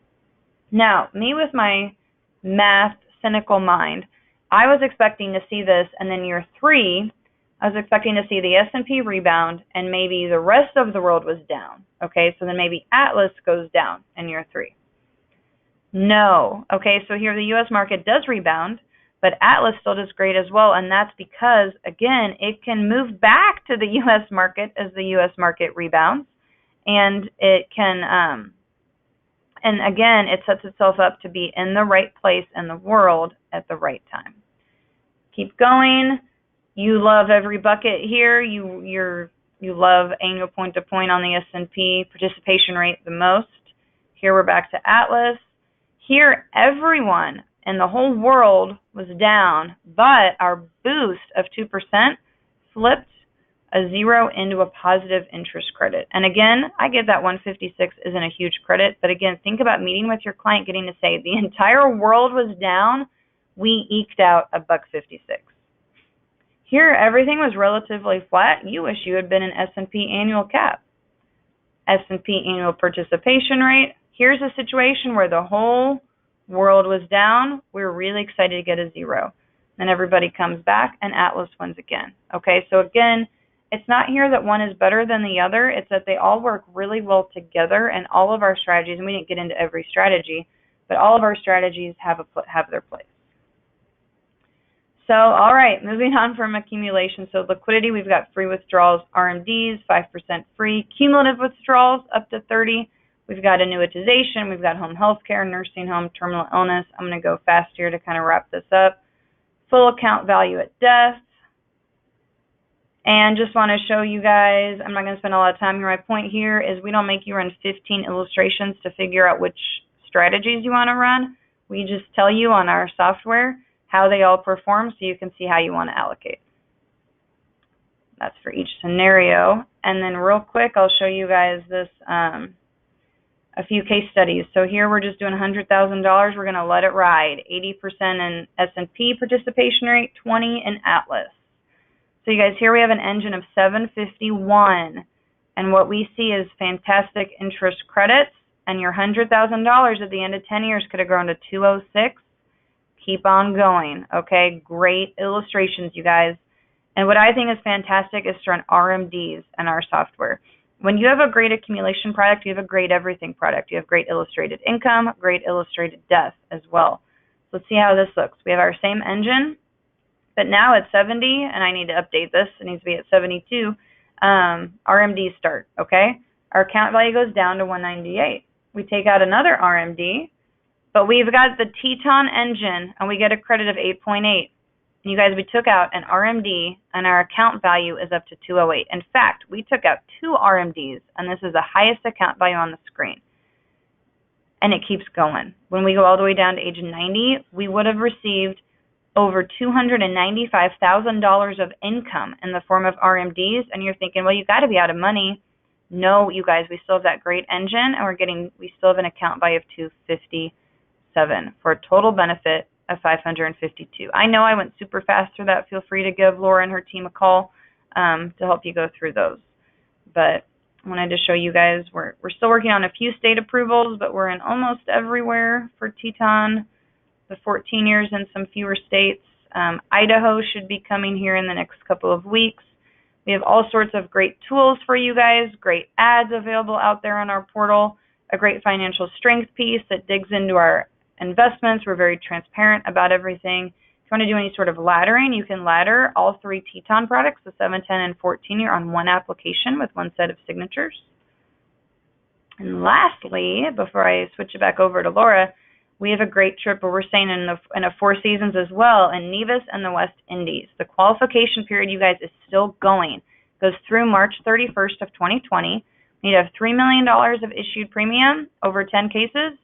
Now, me with my math cynical mind, I was expecting to see this, and then year three, I was expecting to see the S&P rebound, and maybe the rest of the world was down. Okay, so then maybe Atlas goes down in year three. No. Okay, so here the U.S. market does rebound, but Atlas still does great as well, and that's because, again, it can move back to the U.S. market as the U.S. market rebounds, and it can, and again, it sets itself up to be in the right place in the world at the right time. Keep going. You love every bucket here. You love annual point to point on the S&P participation rate the most. Here we're back to Atlas. Here everyone in the whole world was down, but our boost of 2% flipped a zero into a positive interest credit. And again, I get that 156 isn't a huge credit, but again, think about meeting with your client, getting to say the entire world was down, we eked out a $1.56. Here, everything was relatively flat. You wish you had been an S&P annual cap. S&P annual participation rate. Here's a situation where the whole world was down. We're really excited to get a zero. Then everybody comes back, and Atlas wins again. Okay, so again, it's not here that one is better than the other. It's that they all work really well together, and all of our strategies, and we didn't get into every strategy, but all of our strategies have their place. So, all right, moving on from accumulation. So liquidity, we've got free withdrawals, RMDs, 5% free. Cumulative withdrawals, up to 30. We've got annuitization. We've got home health care, nursing home, terminal illness. I'm going to go fast here to kind of wrap this up. Full account value at death. And just want to show you guys, I'm not going to spend a lot of time here. My point here is we don't make you run 15 illustrations to figure out which strategies you want to run. We just tell you on our software how they all perform so you can see how you want to allocate. That's for each scenario. And then real quick, I'll show you guys this, a few case studies. So here we're just doing $100,000. We're going to let it ride. 80% in S&P participation rate, 20 in Atlas. So you guys, here we have an engine of 751. And what we see is fantastic interest credits. And your $100,000 at the end of 10 years could have grown to 206. Keep on going. Okay, great illustrations, you guys. And what I think is fantastic is to run RMDs in our software. When you have a great accumulation product, you have a great everything product. You have great illustrated income, great illustrated death as well. So let's see how this looks. We have our same engine, but now at 70, and I need to update this. It needs to be at 72. RMDs start, okay? Our account value goes down to 198. We take out another RMD, but we've got the Teton engine, and we get a credit of 8.8. And you guys, we took out an RMD, and our account value is up to 208. In fact, we took out 2 RMDs, and this is the highest account value on the screen. And it keeps going. When we go all the way down to age 90, we would have received over $295,000 of income in the form of RMDs, and you're thinking, well, you got to be out of money. No, you guys, we still have that great engine, and we still have an account value of 257 for a total benefit of 552. I know I went super fast through that. Feel free to give Laura and her team a call to help you go through those. But I wanted to show you guys we're still working on a few state approvals, but we're in almost everywhere for Teton. The 14 years in some fewer states. Idaho should be coming here in the next couple of weeks. We have all sorts of great tools for you guys, great ads available out there on our portal, a great financial strength piece that digs into our investments. We're very transparent about everything. If you want to do any sort of laddering, you can ladder all 3 Teton products, the 7, 10, and 14 year, on one application with one set of signatures. And lastly, before I switch it back over to Laura, we have a great trip where we're staying in a 4 seasons as well in Nevis and the West Indies. The qualification period, you guys, is still going. It goes through March 31st of 2020. We need to have $3 million of issued premium over 10 cases.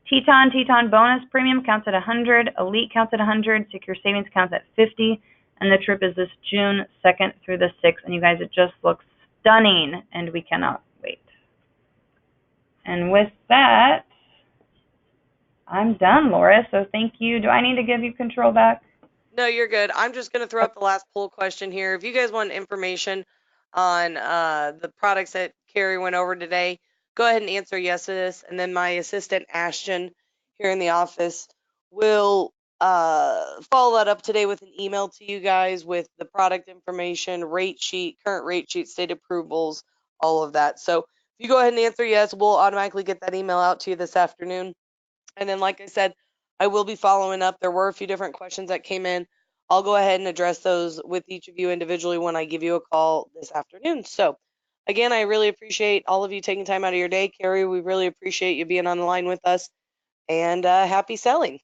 Teton bonus premium counts at 100, Elite counts at 100, Secure Savings counts at 50, and the trip is this June 2nd through the 6th. And you guys, it just looks stunning, and we cannot wait. And with that, I'm done, Laura, so thank you. Do I need to give you control back? No, you're good. I'm just going to throw up the last poll question here. If you guys want information on the products that Carrie went over today, go ahead and answer yes to this. And then my assistant, Ashton, here in the office, will follow that up today with an email to you guys with the product information, rate sheet, current rate sheet, state approvals, all of that. So if you go ahead and answer yes, we'll automatically get that email out to you this afternoon. And then, like I said, I will be following up. There were a few different questions that came in. I'll go ahead and address those with each of you individually when I give you a call this afternoon. So, again, I really appreciate all of you taking time out of your day. Carrie, we really appreciate you being on the line with us. And happy selling.